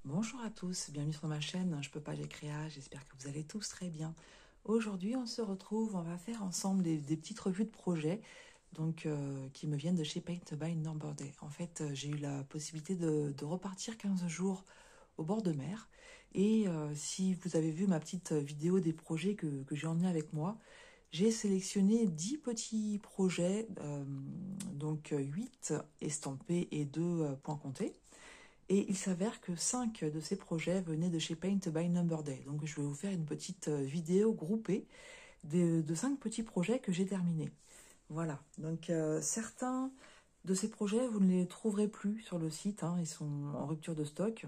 Bonjour à tous, bienvenue sur ma chaîne Je peux pas, j'ai créa, j'espère que vous allez tous très bien. Aujourd'hui on se retrouve, on va faire ensemble des petites revues de projets qui me viennent de chez Paint by Number Day. En fait, j'ai eu la possibilité de repartir 15 jours au bord de mer et si vous avez vu ma petite vidéo des projets que j'ai emmené avec moi, j'ai sélectionné 10 petits projets, 8 estampés et 2 points comptés. Et il s'avère que 5 de ces projets venaient de chez Paint by Number Day. Donc je vais vous faire une petite vidéo groupée de 5 petits projets que j'ai terminés. Voilà, donc certains de ces projets, vous ne les trouverez plus sur le site, hein, ils sont en rupture de stock.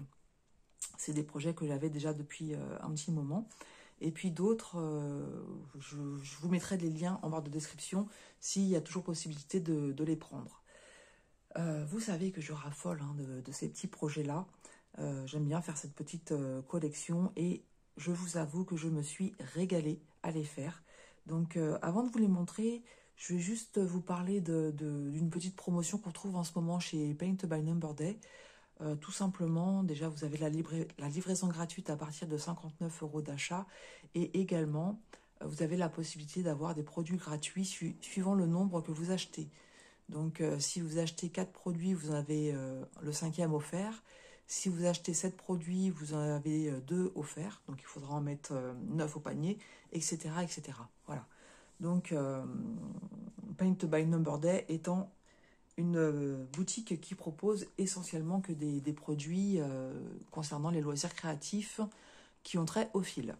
C'est des projets que j'avais déjà depuis un petit moment. Et puis d'autres, je vous mettrai les liens en barre de description s'il y a toujours possibilité de les prendre. Vous savez que je raffole de ces petits projets-là. J'aime bien faire cette petite collection et je vous avoue que je me suis régalée à les faire. Donc avant de vous les montrer, je vais juste vous parler d'une petite promotion qu'on trouve en ce moment chez Paint by Number Day. Tout simplement, déjà vous avez la livraison gratuite à partir de 59 € d'achat et également vous avez la possibilité d'avoir des produits gratuits suivant le nombre que vous achetez. Donc, si vous achetez 4 produits, vous en avez le 5e offert. Si vous achetez 7 produits, vous en avez 2 offerts. Donc, il faudra en mettre 9 au panier, etc., etc. Voilà. Donc, Paint by Number Day étant une boutique qui propose essentiellement que des produits concernant les loisirs créatifs qui ont trait au fil.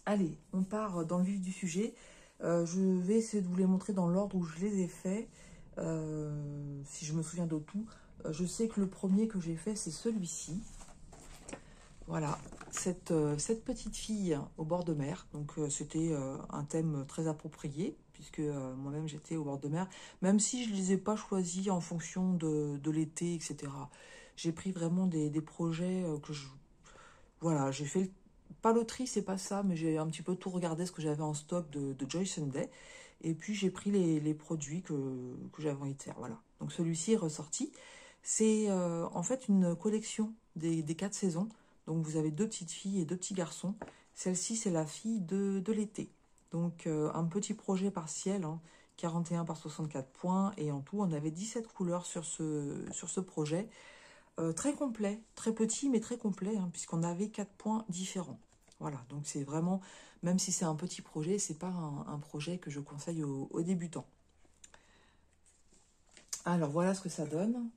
Allez, on part dans le vif du sujet. Je vais essayer de vous les montrer dans l'ordre où je les ai faits. Si je me souviens de tout, je sais que le premier que j'ai fait, c'est celui-ci. Voilà, cette petite fille au bord de mer. Donc, c'était un thème très approprié, puisque moi-même, j'étais au bord de mer. Même si je ne les ai pas choisis en fonction de l'été, etc. J'ai pris vraiment des projets que je... Voilà, j'ai fait... Pas loterie, c'est pas ça, mais j'ai un petit peu tout regardé ce que j'avais en stock de Joy Sunday. Et puis j'ai pris les produits que j'avais envie de faire. Voilà. Donc celui-ci est ressorti. C'est en fait une collection des 4 saisons. Donc vous avez 2 petites filles et 2 petits garçons. Celle-ci, c'est la fille de l'été. Donc un petit projet partiel, hein, 41 par 64 points. Et en tout, on avait 17 couleurs sur ce projet. Très complet, très petit, mais très complet, hein, puisqu'on avait 4 points différents. Voilà, donc c'est vraiment, même si c'est un petit projet, c'est pas un projet que je conseille aux débutants. Alors voilà ce que ça donne.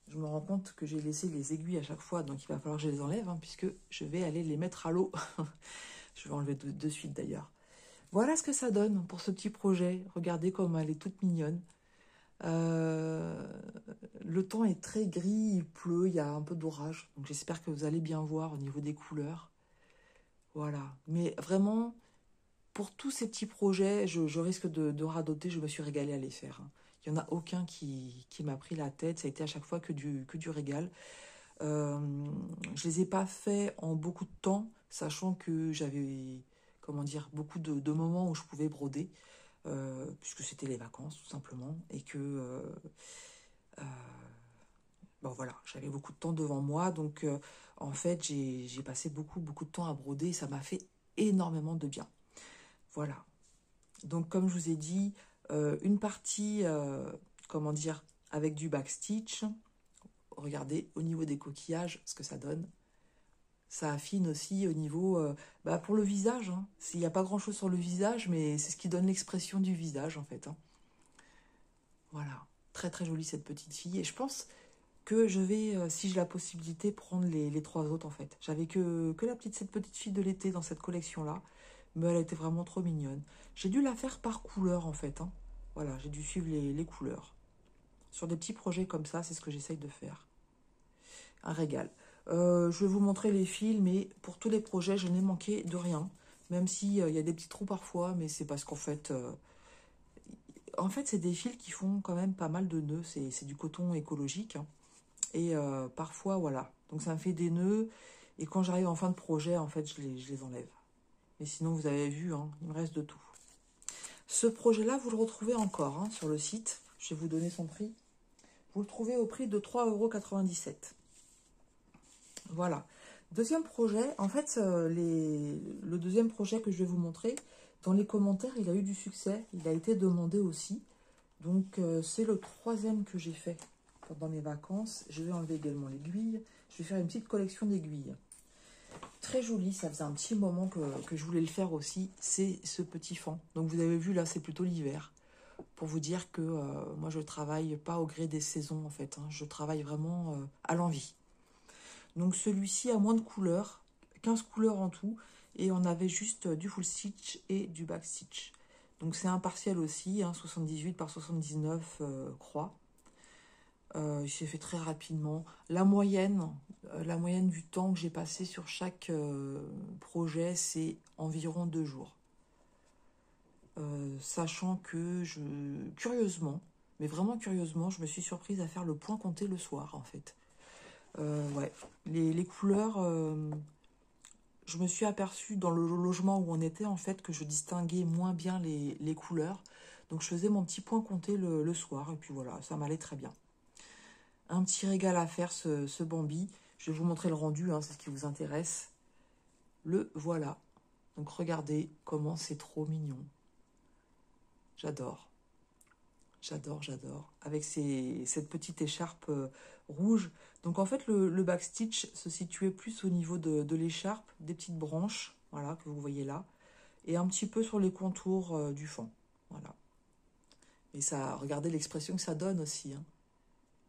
Je me rends compte que j'ai laissé les aiguilles à chaque fois, donc il va falloir que je les enlève, hein, puisque je vais aller les mettre à l'eau. Je vais enlever de suite d'ailleurs. Voilà ce que ça donne pour ce petit projet. Regardez comme elle est toute mignonne. Le temps est très gris, il pleut, il y a un peu d'orage. Donc j'espère que vous allez bien voir au niveau des couleurs. Voilà. Mais vraiment, pour tous ces petits projets, je risque de radoter, je me suis régalée à les faire, hein. Il n'y en a aucun qui m'a pris la tête, ça a été à chaque fois que du régal. Je les ai pas faits en beaucoup de temps, sachant que j'avais, comment dire, beaucoup de moments où je pouvais broder, puisque c'était les vacances tout simplement, et que euh, bon voilà, j'avais beaucoup de temps devant moi, donc en fait j'ai passé beaucoup de temps à broder et ça m'a fait énormément de bien. Voilà. Donc comme je vous ai dit, une partie, comment dire, avec du backstitch. Regardez au niveau des coquillages ce que ça donne. Ça affine aussi au niveau, pour le visage, hein. Il n'y a pas grand chose sur le visage, mais c'est ce qui donne l'expression du visage en fait, hein. Voilà, très jolie cette petite fille et je pense que je vais, si j'ai la possibilité, prendre les 3 autres en fait. J'avais que cette petite fille de l'été dans cette collection-là, mais elle était vraiment trop mignonne. J'ai dû la faire par couleur en fait, hein. Voilà, j'ai dû suivre les couleurs. Sur des petits projets comme ça, c'est ce que j'essaye de faire. Un régal. Je vais vous montrer les fils, mais pour tous les projets, je n'ai manqué de rien. Même s'il y a des petits trous parfois, mais c'est parce qu'en fait... c'est des fils qui font quand même pas mal de nœuds. C'est du coton écologique, hein. Et parfois, voilà. Donc ça me fait des nœuds. Et quand j'arrive en fin de projet, en fait, je les enlève. Mais sinon, vous avez vu, hein, il me reste de tout. Ce projet-là, vous le retrouvez encore, hein, sur le site. Je vais vous donner son prix. Vous le trouvez au prix de 3,97 €. Voilà. Deuxième projet, en fait, le deuxième projet que je vais vous montrer, dans les commentaires, il a eu du succès, il a été demandé aussi. Donc, c'est le troisième que j'ai fait pendant mes vacances. Je vais enlever également l'aiguille. Je vais faire une petite collection d'aiguilles. Très joli, ça faisait un petit moment que je voulais le faire aussi. C'est ce petit fan. Donc, vous avez vu, là, c'est plutôt l'hiver. Pour vous dire que moi, je travaille pas au gré des saisons, en fait. Hein. Je travaille vraiment à l'envie. Donc, celui-ci a moins de couleurs, 15 couleurs en tout. Et on avait juste du full stitch et du back stitch. Donc c'est un partiel aussi, hein, 78 par 79 croix. Il s'est fait très rapidement. La moyenne du temps que j'ai passé sur chaque projet, c'est environ 2 jours. Sachant que curieusement, mais vraiment curieusement, je me suis surprise à faire le point compté le soir en fait. Ouais, les couleurs... je me suis aperçue dans le logement où on était en fait que je distinguais moins bien les couleurs. Donc je faisais mon petit point compté le soir et puis voilà, ça m'allait très bien. Un petit régal à faire ce Bambi. Je vais vous montrer le rendu, hein, c'est ce qui vous intéresse. Le voilà. Donc regardez comment c'est trop mignon. J'adore. J'adore, j'adore. Avec cette petite écharpe rouge. Donc en fait, le backstitch se situait plus au niveau de l'écharpe, des petites branches, voilà, que vous voyez là, et un petit peu sur les contours du fond. Voilà. Et ça, regardez l'expression que ça donne aussi. Hein.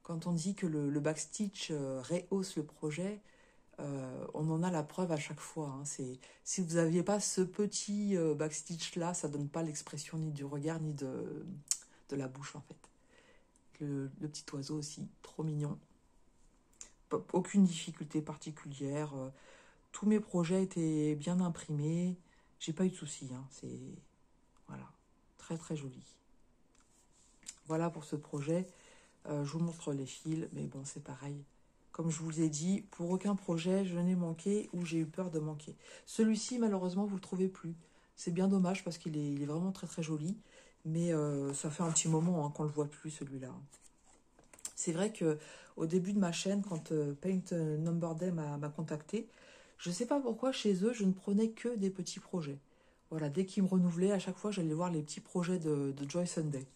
Quand on dit que le backstitch rehausse le projet, on en a la preuve à chaque fois. Hein. Si vous n'aviez pas ce petit backstitch-là, ça ne donne pas l'expression ni du regard, ni de la bouche, en fait. Le petit oiseau aussi, trop mignon. Aucune difficulté particulière. Tous mes projets étaient bien imprimés. J'ai pas eu de soucis. Hein. C'est voilà, très très joli. Voilà pour ce projet. Je vous montre les fils, mais bon, c'est pareil. Comme je vous ai dit, pour aucun projet, je n'ai manqué ou j'ai eu peur de manquer. Celui-ci, malheureusement, vous ne le trouvez plus. C'est bien dommage parce qu'il est vraiment très très joli. Mais ça fait un petit moment hein, qu'on ne le voit plus, celui-là. C'est vrai qu'au début de ma chaîne, quand Paint Number Day m'a contacté, je ne sais pas pourquoi, chez eux, je ne prenais que des petits projets. Voilà, dès qu'ils me renouvelaient, à chaque fois, j'allais voir les petits projets de Joy Sunday.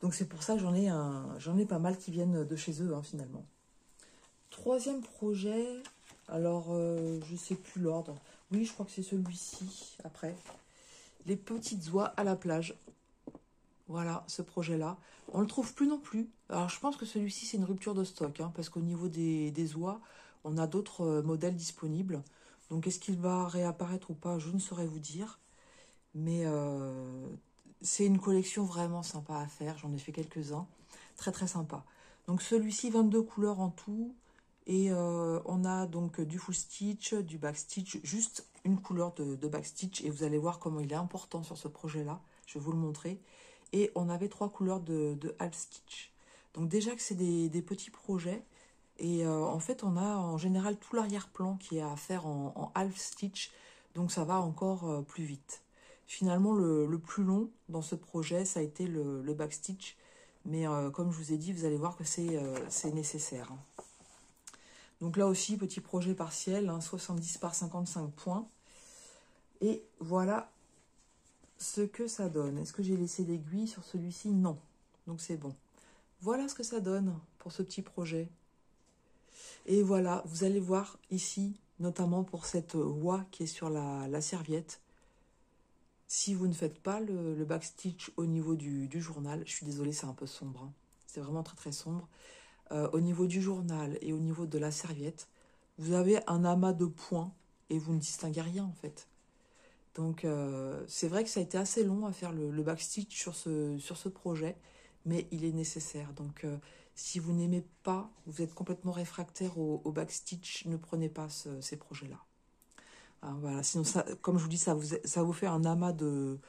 Donc c'est pour ça que j'en ai pas mal qui viennent de chez eux, hein, finalement. Troisième projet, alors je ne sais plus l'ordre. Oui, je crois que c'est celui-ci, après. Les petites oies à la plage. Voilà, ce projet-là. On ne le trouve plus non plus. Alors, je pense que celui-ci, c'est une rupture de stock, hein, parce qu'au niveau des oies, on a d'autres modèles disponibles. Donc, est-ce qu'il va réapparaître ou pas? Je ne saurais vous dire. Mais c'est une collection vraiment sympa à faire. J'en ai fait quelques-uns. Très, très sympa. Donc, celui-ci, 22 couleurs en tout. Et on a donc du full stitch, du back stitch, juste une couleur de back stitch. Et vous allez voir comment il est important sur ce projet-là. Je vais vous le montrer. Et on avait 3 couleurs de half stitch. Donc déjà que c'est des petits projets. Et en fait, on a en général tout l'arrière-plan qui est à faire en half stitch. Donc ça va encore plus vite. Finalement, le plus long dans ce projet, ça a été le back stitch. Mais comme je vous ai dit, vous allez voir que c'est nécessaire. Hein. Donc là aussi, petit projet partiel, hein, 70 par 55 points. Et voilà ce que ça donne. Est-ce que j'ai laissé l'aiguille sur celui-ci? Non. Donc c'est bon. Voilà ce que ça donne pour ce petit projet. Et voilà, vous allez voir ici, notamment pour cette oie qui est sur la serviette. Si vous ne faites pas le backstitch au niveau du journal, je suis désolée, c'est un peu sombre. Hein. C'est vraiment très très sombre. Au niveau du journal et au niveau de la serviette, vous avez un amas de points et vous ne distinguez rien en fait. Donc c'est vrai que ça a été assez long à faire le backstitch sur ce projet, mais il est nécessaire. Donc si vous n'aimez pas, vous êtes complètement réfractaire au backstitch, ne prenez pas ces projets-là. Hein, voilà. Sinon, ça, comme je vous dis, ça vous fait un amas de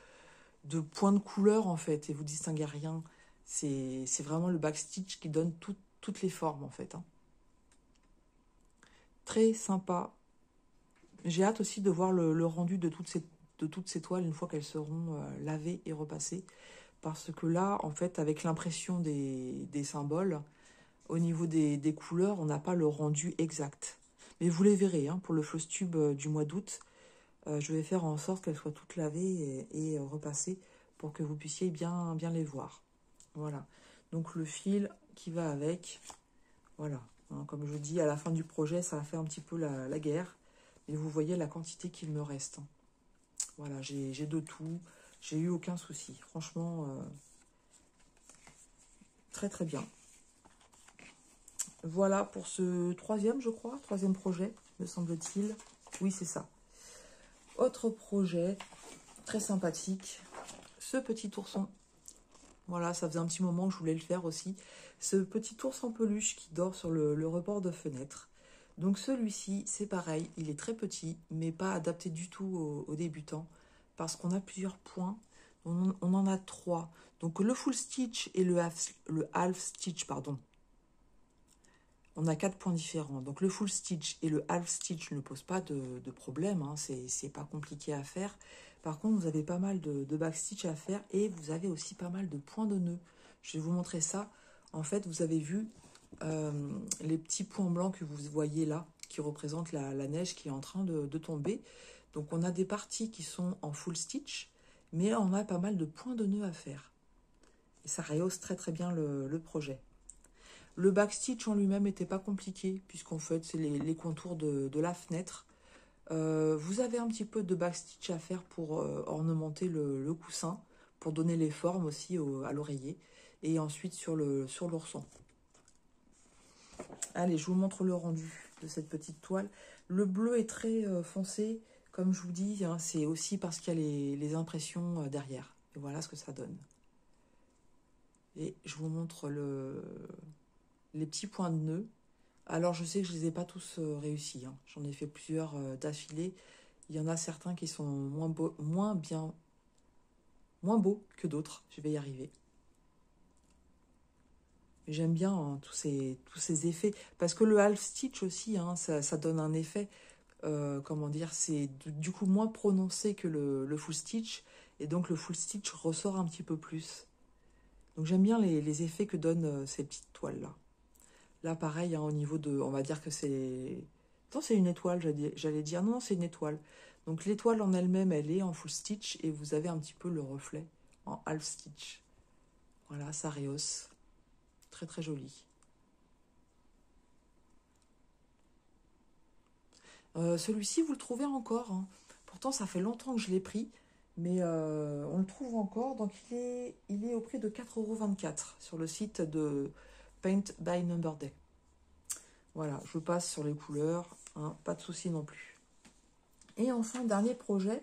points de couleur en fait, et vous distinguez rien. C'est vraiment le backstitch qui donne toutes les formes en fait. Hein. Très sympa. J'ai hâte aussi de voir le rendu de toutes ces toiles une fois qu'elles seront lavées et repassées. Parce que là, en fait, avec l'impression des symboles, au niveau des couleurs, on n'a pas le rendu exact. Mais vous les verrez, hein, pour le floss tube du mois d'août, je vais faire en sorte qu'elles soient toutes lavées et repassées pour que vous puissiez bien les voir. Voilà. Donc le fil qui va avec, voilà. Hein, comme je vous dis, à la fin du projet, ça va faire un petit peu la guerre. Et vous voyez la quantité qu'il me reste. Hein. Voilà, j'ai de tout. J'ai eu aucun souci. Franchement, très très bien. Voilà pour ce troisième, je crois. Troisième projet, me semble-t-il. Oui, c'est ça. Autre projet, très sympathique. Ce petit ourson. Voilà, ça faisait un petit moment que je voulais le faire aussi. Ce petit ours en peluche qui dort sur le rebord de fenêtre. Donc celui-ci, c'est pareil, il est très petit, mais pas adapté du tout aux débutants, parce qu'on a plusieurs points, on en a 3. Donc le full stitch et le half stitch, pardon. On a 4 points différents. Donc le full stitch et le half stitch ne posent pas de problème, hein, c'est pas compliqué à faire. Par contre, vous avez pas mal de backstitch à faire et vous avez aussi pas mal de points de nœud. Je vais vous montrer ça. En fait, vous avez vu les petits points blancs que vous voyez là, qui représentent la neige qui est en train de tomber. Donc on a des parties qui sont en full stitch, mais on a pas mal de points de nœud à faire. Et ça rehausse très très bien le projet. Le backstitch en lui-même n'était pas compliqué, puisqu'en fait c'est les contours de la fenêtre. Vous avez un petit peu de backstitch à faire pour ornementer le coussin, pour donner les formes aussi à l'oreiller, et ensuite sur l'ourson. Allez, je vous montre le rendu de cette petite toile. Le bleu est très foncé, comme je vous dis, hein, c'est aussi parce qu'il y a les impressions derrière. Et voilà ce que ça donne. Et je vous montre les petits points de nœud. Alors, je sais que je ne les ai pas tous réussis. Hein. J'en ai fait plusieurs d'affilée. Il y en a certains qui sont moins beaux que d'autres. Je vais y arriver. J'aime bien hein, tous ces effets. Parce que le half stitch aussi, hein, ça donne un effet, comment dire, c'est du coup moins prononcé que le full stitch. Et donc, le full stitch ressort un petit peu plus. Donc, j'aime bien les effets que donnent ces petites toiles-là. Là, pareil, hein, au niveau de... On va dire que c'est... Non, c'est une étoile, j'allais dire. Non, c'est une étoile. Donc, l'étoile en elle-même, elle est en full stitch. Et vous avez un petit peu le reflet en half stitch. Voilà, ça rehausse. Très, très joli. Celui-ci, vous le trouvez encore. Hein. Pourtant, ça fait longtemps que je l'ai pris. Mais on le trouve encore. Donc, il est au prix de 4,24 € sur le site de Paint by Number Day. Voilà, je passe sur les couleurs, hein, pas de souci non plus. Et enfin, dernier projet,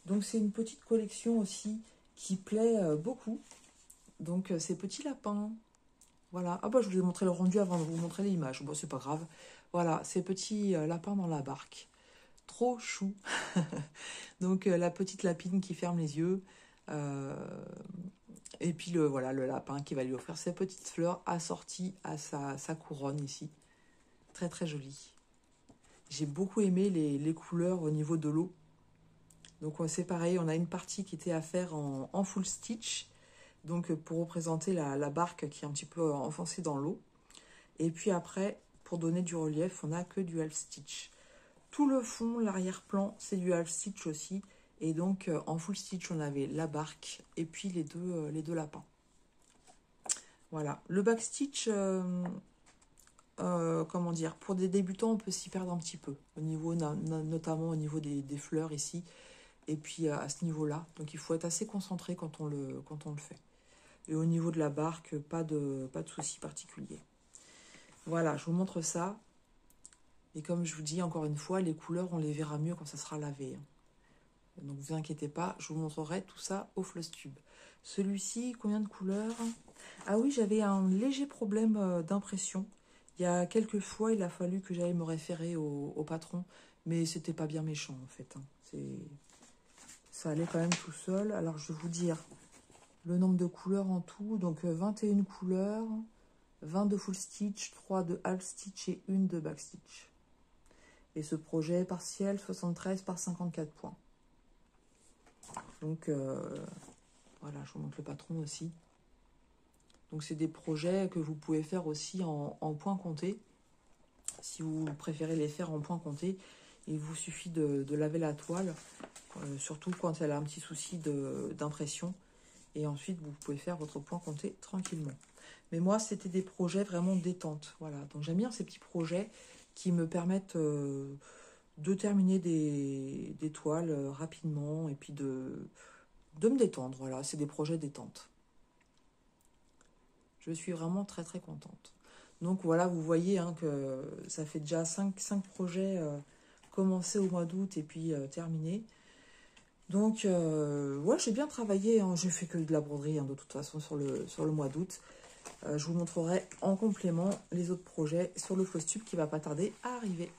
donc c'est une petite collection aussi qui plaît beaucoup. Donc ces petits lapins, voilà. Ah bah je vous ai montré le rendu avant de vous montrer l'image, bon c'est pas grave. Voilà, ces petits lapins dans la barque, trop chou. Donc la petite lapine qui ferme les yeux, et puis voilà, le lapin qui va lui offrir ses petites fleurs assorties à sa couronne ici. Très très joli. J'ai beaucoup aimé les couleurs au niveau de l'eau. Donc c'est pareil, on a une partie qui était à faire en full stitch. Donc pour représenter la barque qui est un petit peu enfoncée dans l'eau. Et puis après, pour donner du relief, on n'a que du half stitch. Tout le fond, l'arrière-plan, c'est du half stitch aussi. Et donc en full stitch, on avait la barque et puis les deux lapins. Voilà. Le backstitch... comment dire, pour des débutants, on peut s'y perdre un petit peu, au niveau, notamment au niveau des fleurs ici, et puis à ce niveau-là. Donc il faut être assez concentré quand on le fait. Et au niveau de la barque, pas de souci particulier. Voilà, je vous montre ça. Et comme je vous dis, encore une fois, les couleurs, on les verra mieux quand ça sera lavé. Donc ne vous inquiétez pas, je vous montrerai tout ça au floss tube. Celui-ci, combien de couleurs? Ah oui, j'avais un léger problème d'impression. Il y a quelques fois, il a fallu que j'aille me référer au patron, mais c'était pas bien méchant en fait. Hein. Ça allait quand même tout seul. Alors je vais vous dire le nombre de couleurs en tout. Donc 21 couleurs, 20 de full stitch, 3 de half stitch et 1 de back stitch. Et ce projet partiel, 73 par 54 points. Donc voilà, je vous montre le patron aussi. Donc c'est des projets que vous pouvez faire aussi en points comptés. Si vous préférez les faire en point compté, il vous suffit de laver la toile, surtout quand elle a un petit souci d'impression. Et ensuite, vous pouvez faire votre point compté tranquillement. Mais moi, c'était des projets vraiment détente. Voilà. Donc j'aime bien ces petits projets qui me permettent de terminer des toiles rapidement et puis de me détendre. Voilà, c'est des projets détente. Je suis vraiment très très contente. Donc voilà, vous voyez hein, que ça fait déjà 5 projets commencés au mois d'août et puis terminés. Donc ouais, j'ai bien travaillé, hein. J'ai fait que de la broderie hein, de toute façon sur le mois d'août. Je vous montrerai en complément les autres projets sur le Flosstube qui va pas tarder à arriver.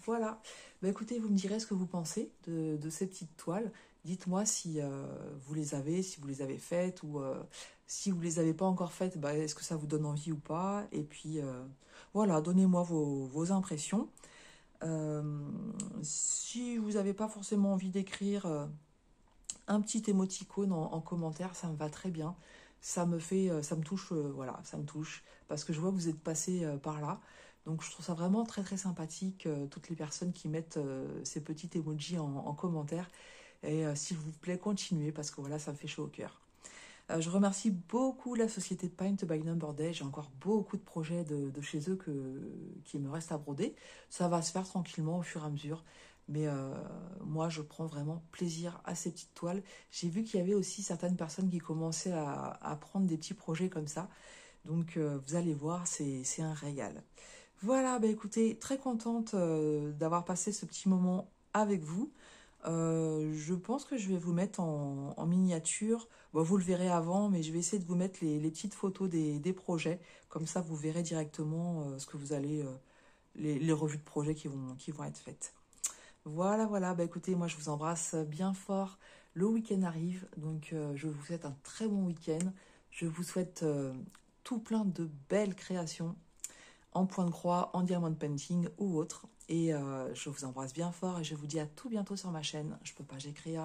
Voilà. Bah, écoutez, vous me direz ce que vous pensez de ces petites toiles. Dites-moi si vous les avez, si vous les avez faites ou si vous les avez pas encore faites, bah, est-ce que ça vous donne envie ou pas? Et puis voilà, donnez-moi vos impressions. Euh, si vous n'avez pas forcément envie d'écrire un petit émoticône en commentaire, ça me va très bien. Ça me touche, voilà, ça me touche parce que je vois que vous êtes passé par là. Donc je trouve ça vraiment très très sympathique, toutes les personnes qui mettent ces petits emojis en commentaire. Et s'il vous plaît, continuez parce que voilà, ça me fait chaud au cœur. Je remercie beaucoup la société Paint by Number Day. J'ai encore beaucoup de projets de chez eux qui me restent à broder. Ça va se faire tranquillement au fur et à mesure. Mais moi, je prends vraiment plaisir à ces petites toiles. J'ai vu qu'il y avait aussi certaines personnes qui commençaient à prendre des petits projets comme ça. Donc, vous allez voir, c'est un régal. Voilà, bah écoutez, très contente d'avoir passé ce petit moment avec vous. Je pense que je vais vous mettre en miniature. Bon, vous le verrez avant, mais je vais essayer de vous mettre les petites photos des projets. Comme ça, vous verrez directement ce que vous allez, les revues de projets qui vont être faites. Voilà, voilà. Bah écoutez, moi je vous embrasse bien fort. Le week-end arrive, donc je vous souhaite un très bon week-end. Je vous souhaite tout plein de belles créations en point de croix, en diamond painting ou autre. Et je vous embrasse bien fort et je vous dis à tout bientôt sur ma chaîne. Je peux pas, j'écris.